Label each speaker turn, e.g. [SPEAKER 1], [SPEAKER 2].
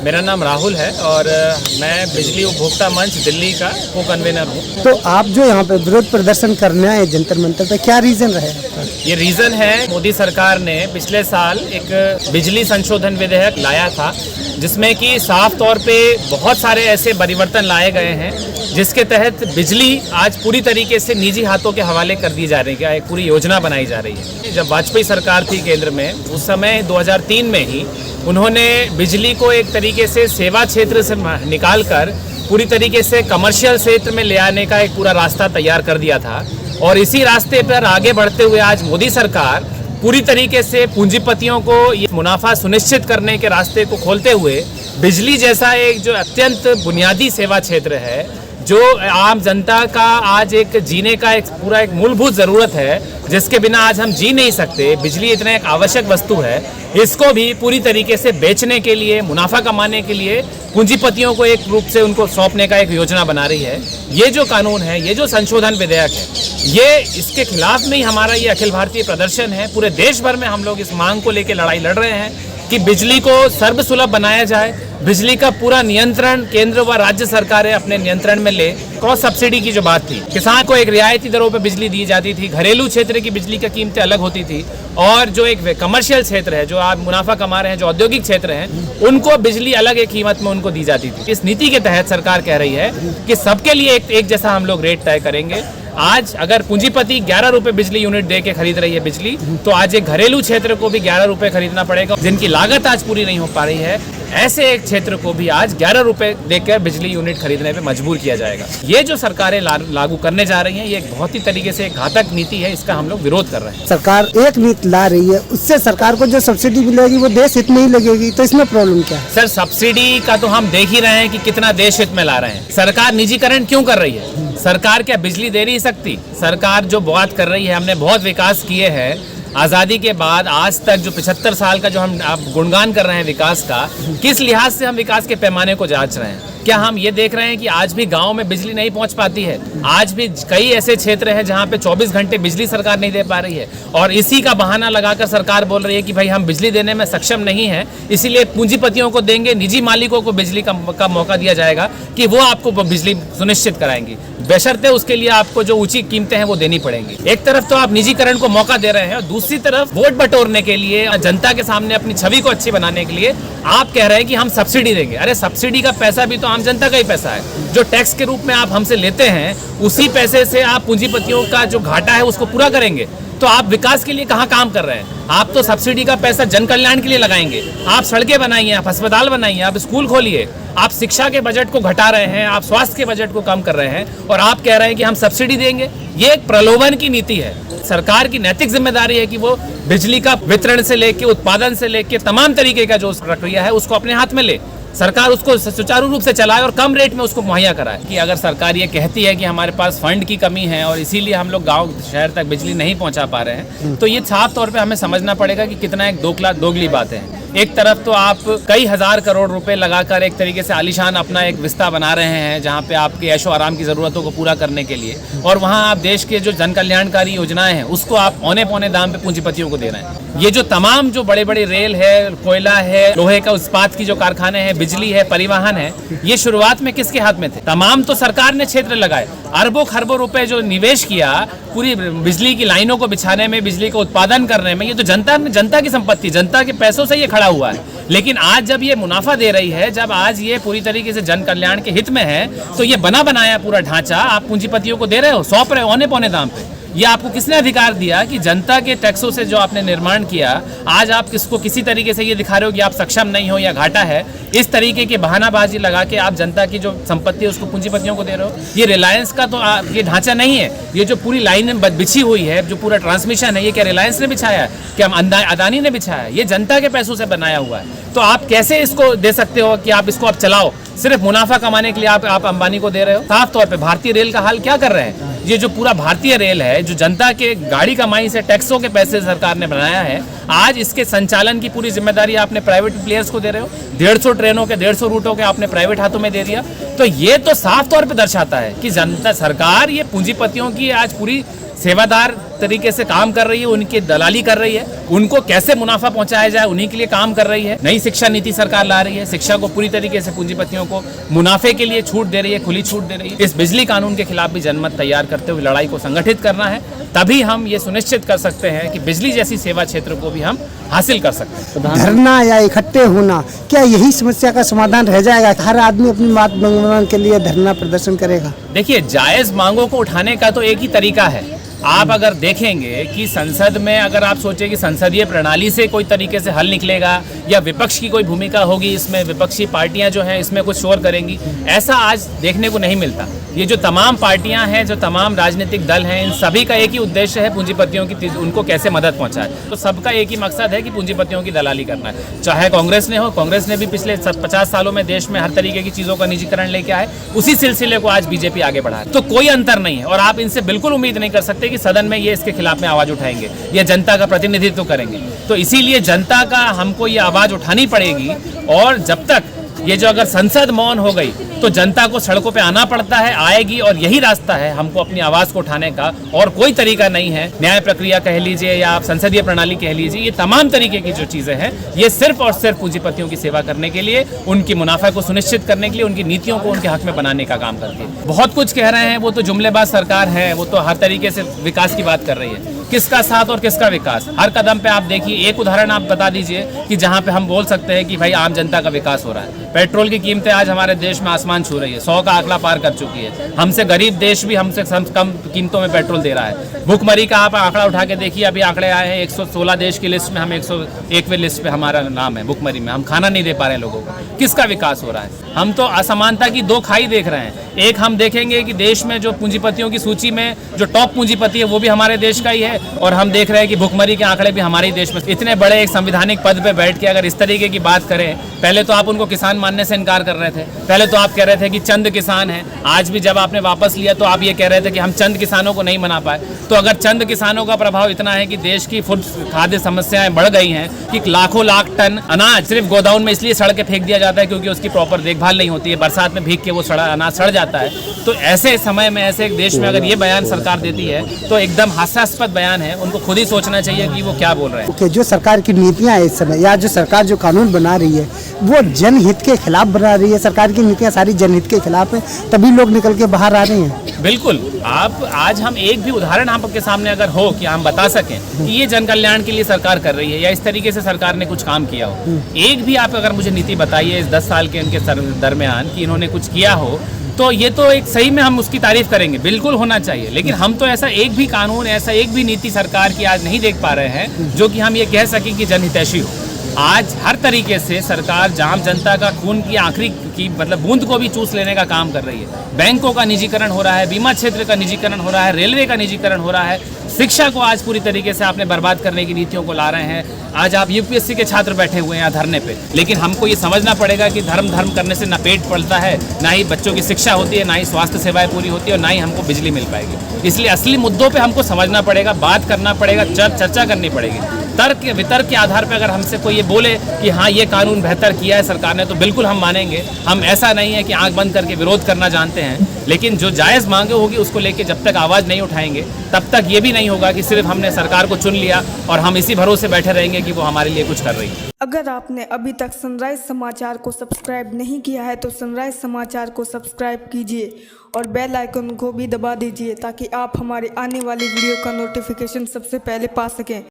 [SPEAKER 1] मेरा नाम राहुल है और मैं बिजली उपभोक्ता मंच दिल्ली का को कन्वीनर हूँ।
[SPEAKER 2] तो आप जो यहाँ पे विरोध प्रदर्शन करने आए जंतर मंतर पे, क्या रीजन रहे?
[SPEAKER 1] ये रीजन है, मोदी सरकार ने पिछले साल एक बिजली संशोधन विधेयक लाया था जिसमें कि साफ तौर पे बहुत सारे ऐसे परिवर्तन लाए गए हैं जिसके तहत बिजली आज पूरी तरीके से निजी हाथों के हवाले कर दी जा रही है। एक पूरी योजना बनाई जा रही है। जब वाजपेयी सरकार थी केंद्र में, उस समय 2003 में ही उन्होंने बिजली को एक तरीके से सेवा क्षेत्र से निकालकर पूरी तरीके से कमर्शियल क्षेत्र में ले आने का एक पूरा रास्ता तैयार कर दिया था। और इसी रास्ते पर आगे बढ़ते हुए आज मोदी सरकार पूरी तरीके से पूंजीपतियों को ये मुनाफा सुनिश्चित करने के रास्ते को खोलते हुए बिजली जैसा एक जो अत्यंत बुनियादी सेवा क्षेत्र है, जो आम जनता का आज एक जीने का एक पूरा एक मूलभूत ज़रूरत है, जिसके बिना आज हम जी नहीं सकते, बिजली इतना एक आवश्यक वस्तु है, इसको भी पूरी तरीके से बेचने के लिए, मुनाफा कमाने के लिए पूंजीपतियों को एक रूप से उनको सौंपने का एक योजना बना रही है। ये जो कानून है, ये जो संशोधन विधेयक है, ये इसके खिलाफ में ही हमारा ये अखिल भारतीय प्रदर्शन है। पूरे देश भर में हम लोग इस मांग को लेकर लड़ाई लड़ रहे हैं कि बिजली को सर्वसुलभ बनाया जाए, बिजली का पूरा नियंत्रण केंद्र व राज्य सरकारें अपने नियंत्रण में ले। क्रॉस सब्सिडी की जो बात थी, किसान को एक रियायती दरों पे बिजली दी जाती थी, घरेलू क्षेत्र की बिजली की कीमतें अलग होती थी, और जो एक कमर्शियल क्षेत्र है, जो आप मुनाफा कमा रहे हैं, जो औद्योगिक क्षेत्र हैं, उनको बिजली अलग एक कीमत में उनको दी जाती थी। इस नीति के तहत सरकार कह रही है कि सबके लिए एक जैसा हम लोग रेट तय करेंगे। आज अगर पूंजीपति 11 रुपए बिजली यूनिट दे के खरीद रही है बिजली, तो आज एक घरेलू क्षेत्र को भी 11 रुपए खरीदना पड़ेगा। जिनकी लागत आज पूरी नहीं हो पा रही है, ऐसे एक क्षेत्र को भी आज 11 रुपए देकर बिजली यूनिट खरीदने पे मजबूर किया जाएगा। ये जो सरकारें लागू करने जा रही हैं, ये एक बहुत ही तरीके से एक घातक नीति है, इसका हम लोग विरोध कर रहे हैं।
[SPEAKER 2] सरकार एक नीति ला रही है, उससे सरकार को जो सब्सिडी मिलेगी वो देश हित में ही लगेगी, तो इसमें प्रॉब्लम क्या है?
[SPEAKER 1] सर, सब्सिडी का तो हम देख ही रहे हैं कि कितना देश हित में ला रहे हैं। सरकार निजीकरण क्यों कर रही है? सरकार क्या बिजली दे नहीं सकती? सरकार जो बात कर रही है, हमने बहुत विकास किए हैं आज़ादी के बाद आज तक, जो 75 साल का जो हम आप गुणगान कर रहे हैं विकास का, किस लिहाज से हम विकास के पैमाने को जांच रहे हैं? क्या हम ये देख रहे हैं कि आज भी गांव में बिजली नहीं पहुंच पाती है? आज भी कई ऐसे क्षेत्र हैं जहां पे 24 घंटे बिजली सरकार नहीं दे पा रही है, और इसी का बहाना लगाकर सरकार बोल रही है कि भाई हम बिजली देने में सक्षम नहीं है, इसीलिए पूंजीपतियों को देंगे, निजी मालिकों को बिजली का मौका दिया जाएगा कि वो आपको बिजली सुनिश्चित कराएंगी, बशर्ते उसके लिए आपको जो ऊंची कीमतें हैं वो देनी पड़ेंगी। एक तरफ तो आप निजीकरण को मौका दे रहे हैं, और दूसरी तरफ वोट बटोरने के लिए, जनता के सामने अपनी छवि को अच्छी बनाने के लिए आप कह रहे हैं कि हम सब्सिडी देंगे। अरे सब्सिडी का पैसा भी तो आम जनता का ही पैसा है। जो टैक्स के रूप में आप हमसे लेते हैं, उसी पैसे से आप पूंजीपतियों का जो घाटा है उसको पूरा करेंगे। तो आप विकास के लिए कहाँ काम कर रहे हैं? आप तो सब्सिडी का पैसा जन कल्याण के लिए लगाएंगे। आप सड़कें बनाइए, आप अस्पताल बनाइए, आप स्कूल खोलिए। आप शिक्षा के बजट को घटा रहे हैं, आप स्वास्थ्य के बजट को कम कर रहे हैं, और आप कह रहे हैं कि हम सब्सिडी देंगे। ये एक प्रलोभन की नीति है। सरकार की नैतिक जिम्मेदारी है कि वो बिजली का वितरण से लेके, उत्पादन से लेके, तमाम तरीके का जो प्रक्रिया है उसको अपने हाथ में ले। सरकार उसको सुचारू रूप से चलाए और कम रेट में उसको मुहैया कराए। कि अगर सरकार ये कहती है कि हमारे पास फंड की कमी है और इसीलिए हम लोग गांव शहर तक बिजली नहीं पहुंचा पा रहे हैं, तो ये साफ तौर पे हमें समझना पड़ेगा कि कितना एक दोगली बात है। एक तरफ तो आप कई हजार करोड़ रुपए लगाकर एक तरीके से आलीशान अपना एक विस्ता बना रहे हैं, जहां पे आपके ऐशो आराम की जरूरतों को पूरा करने के लिए, और वहां आप देश के जो जन कल्याणकारी योजनाएं हैं उसको आप औने पौने दाम पे पूंजीपतियों को दे रहे हैं। ये जो तमाम जो बड़े बड़े रेल है, कोयला है, लोहे का इस्पात की जो कारखाने हैं, बिजली है, परिवहन है, ये शुरुआत में किसके हाथ में थे? तमाम तो सरकार ने क्षेत्र लगाए। अरबों खरबों रुपए जो निवेश किया पूरी बिजली की लाइनों को बिछाने में, बिजली का उत्पादन करने में, ये तो जनता की संपत्ति, जनता के पैसों से ये खड़ा हुआ है। लेकिन आज जब ये मुनाफा दे रही है, जब आज ये पूरी तरीके से जन कल्याण के हित में है, तो ये बना बनाया पूरा ढांचा आप पूंजीपतियों को दे रहे हो, सौंप रहे हो औने पौने दाम पे। ये आपको किसने अधिकार दिया कि जनता के टैक्सों से जो आपने निर्माण किया, आज आप किसको किसी तरीके से ये दिखा रहे हो कि आप सक्षम नहीं हो या घाटा है? इस तरीके की बहानाबाजी लगा के आप जनता की जो संपत्ति है उसको पूंजीपतियों को दे रहे हो। ये रिलायंस का तो ये ढांचा नहीं है। ये जो पूरी लाइन बिछी हुई है, जो पूरा ट्रांसमिशन है, ये क्या रिलायंस ने बिछाया है? क्या अदानी ने बिछाया है? ये जनता के पैसों से बनाया हुआ है। तो आप कैसे इसको दे सकते हो कि आप इसको आप चलाओ? सिर्फ मुनाफा कमाने के लिए आप अंबानी को दे रहे हो। साफ तौर पे भारतीय रेल का हाल क्या कर रहे हैं? ये जो पूरा भारतीय रेल है, जो जनता के गाड़ी कमाई से, टैक्सों के पैसे सरकार ने बनाया है, आज इसके संचालन की पूरी जिम्मेदारी आपने प्राइवेट प्लेयर्स को दे रहे हो। 150 ट्रेनों के, 150 रूटों के आपने प्राइवेट हाथों में दे दिया। तो ये तो साफ तौर पे दर्शाता है कि जनता, सरकार ये पूंजीपतियों की आज पूरी सेवादार तरीके से काम कर रही है, उनकी दलाली कर रही है, उनको कैसे मुनाफा पहुंचाया जाए उन्हीं के लिए काम कर रही है। नई शिक्षा नीति सरकार ला रही है, शिक्षा को पूरी तरीके से पूंजीपतियों को मुनाफे के लिए छूट दे रही है, खुली छूट दे रही है। इस बिजली कानून के खिलाफ भी जनमत तैयार करते हुए लड़ाई को संगठित करना है, तभी हम ये सुनिश्चित कर सकते हैं कि बिजली जैसी सेवा क्षेत्र को भी हम हासिल कर सकते हैं।
[SPEAKER 2] धरना या इकट्ठे होना, क्या यही समस्या का समाधान रह जाएगा? हर आदमी अपनी बात मनवाने के लिए धरना प्रदर्शन करेगा?
[SPEAKER 1] देखिए, जायज मांगों को उठाने का तो एक ही तरीका है। आप अगर देखेंगे कि संसद में अगर आप सोचें कि संसदीय प्रणाली से कोई तरीके से हल निकलेगा या विपक्ष की कोई भूमिका होगी, इसमें विपक्षी पार्टियां जो हैं इसमें कुछ शोर करेंगी, ऐसा आज देखने को नहीं मिलता। ये जो तमाम पार्टियां हैं, जो तमाम राजनीतिक दल हैं, इन सभी का एक ही उद्देश्य है पूंजीपतियों की, उनको कैसे मदद पहुंचाए। तो सबका एक ही मकसद है कि पूंजीपतियों की दलाली करना है। चाहे कांग्रेस ने हो, कांग्रेस ने भी पिछले 50 सालों में देश में हर तरीके की चीज़ों का निजीकरण लेके आए, उसी सिलसिले को आज बीजेपी आगे बढ़ा है। तो कोई अंतर नहीं है और आप इनसे बिल्कुल उम्मीद नहीं कर सकते कि सदन में ये इसके खिलाफ में आवाज उठाएंगे या जनता का प्रतिनिधित्व करेंगे। तो इसीलिए जनता का हमको ये आवाज उठानी पड़ेगी और जब तक ये जो अगर संसद मौन हो गई तो जनता को सड़कों पे आना पड़ता है, आएगी, और यही रास्ता है हमको अपनी आवाज को उठाने का, और कोई तरीका नहीं है। न्याय प्रक्रिया कह लीजिए या आप संसदीय प्रणाली कह लीजिए, ये तमाम तरीके की जो चीजें हैं ये सिर्फ और सिर्फ पूंजीपतियों की सेवा करने के लिए, उनकी मुनाफा को सुनिश्चित करने के लिए, उनकी नीतियों को उनके हक में बनाने का काम करती है। बहुत कुछ कह रहे हैं, वो तो जुमलेबाज सरकार है, वो तो हर तरीके से विकास की बात कर रही है। किसका साथ और किसका विकास? हर कदम पे आप देखिए, एक उदाहरण आप बता दीजिए कि जहां पे हम बोल सकते हैं कि भाई आम जनता का विकास हो रहा है। पेट्रोल की कीमतें आज हमारे देश में आसमान छू रही है, 100 का आंकड़ा पार कर चुकी है। हमसे गरीब देश भी हमसे कम कीमतों में पेट्रोल दे रहा है। भुखमरी का आप आंकड़ा उठा के देखिए, अभी आंकड़े आए हैं 116 देश की लिस्ट में, हम 101वें लिस्ट पे हमारा नाम है भुखमरी में। हम खाना नहीं दे पा रहे हैं लोगों को। किसका विकास हो रहा है? हम तो असमानता की दो खाई देख रहे हैं। एक हम देखेंगे कि देश में जो पूंजीपतियों की सूची में जो टॉप पूंजीपति है वो भी हमारे देश का ही है, और हम देख रहे हैं कि भुखमरी के आंकड़े भी हमारे देश में। इतने बड़े एक संवैधानिक पद पे बैठ के अगर इस तरीके की बात करें, पहले तो आप उनको किसान मानने से इनकार कर रहे थे, पहले तो आप कह रहे थे कि चंद किसान हैं, आज भी जब आपने वापस लिया तो आप ये कह रहे थे कि हम चंद किसानों को नहीं मना पाए। तो अगर चंद किसानों का प्रभाव इतना है कि देश की फूड खाद्य समस्याएं बढ़ गई हैं कि लाखों लाख टन अनाज सिर्फ गोदाउन में इसलिए सड़ के फेंक दिया जाता है क्योंकि उसकी प्रॉपर देखभाल नहीं होती है, बरसात में भीग के वो अनाज सड़ जाता है। तो ऐसे समय में, ऐसे एक देश में अगर ये बयान सरकार देती है तो एकदम हास्यास्पद बयान है। उनको खुद ही सोचना चाहिए कि वो क्या बोल रहे हैं।
[SPEAKER 2] जो सरकार की नीतियां है इस समय, या जो सरकार जो कानून बना रही है वो जनहित के खिलाफ बना रही है। सरकार की नीतियां सारी जनहित के खिलाफ है, तभी लोग निकल के बाहर आ रहे हैं।
[SPEAKER 1] बिल्कुल। आप आज हम एक भी उदाहरण आपके सामने अगर हो कि हम बता सकें कि ये जन कल्याण के लिए सरकार कर रही है या इस तरीके से सरकार ने कुछ काम किया हो, एक भी आप अगर मुझे नीति बताइए इस 10 साल के इनके दरमियान कि इन्होंने कुछ किया हो, तो ये तो एक सही में हम उसकी तारीफ करेंगे, बिल्कुल होना चाहिए। लेकिन हम तो ऐसा एक भी कानून, ऐसा एक भी नीति सरकार की आज नहीं देख पा रहे हैं जो कि हम ये कह सकें कि जनहितैषी हो। आज हर तरीके से सरकार जाम जनता का खून की आखिरी की मतलब बूंद को भी चूस लेने का काम कर रही है। बैंकों का निजीकरण हो रहा है, बीमा क्षेत्र का निजीकरण हो रहा है, रेलवे का निजीकरण हो रहा है, शिक्षा को आज पूरी तरीके से आपने बर्बाद करने की नीतियों को ला रहे हैं। आज आप यूपीएससी के छात्र बैठे हुए हैं यहाँ धरने पे, लेकिन हमको ये समझना पड़ेगा कि धर्म करने से ना पेट पलता है, ना ही बच्चों की शिक्षा होती है, ना ही स्वास्थ्य सेवाएं पूरी होती है, और ना ही हमको बिजली मिल पाएगी। इसलिए असली मुद्दों पे हमको समझना पड़ेगा, बात करना पड़ेगा, चर्चा करनी पड़ेगी। तर्क वितर्क के आधार पर अगर हमसे कोई ये बोले कि हाँ ये कानून बेहतर किया है सरकार ने, तो बिल्कुल हम मानेंगे। हम ऐसा नहीं है कि आंख बंद करके विरोध करना जानते हैं, लेकिन जो जायज़ मांगे होगी उसको लेके जब तक आवाज़ नहीं उठाएंगे तब तक ये भी नहीं होगा कि सिर्फ हमने सरकार को चुन लिया और हम इसी भरोसे बैठे रहेंगे कि वो हमारे लिए कुछ कर रही है।
[SPEAKER 3] अगर आपने अभी तक सनराइज समाचार को सब्सक्राइब नहीं किया है तो सनराइज समाचार को सब्सक्राइब कीजिए और बेल आइकन को भी दबा दीजिए ताकि आप हमारे आने वाली वीडियो का नोटिफिकेशन सबसे पहले पा सकें।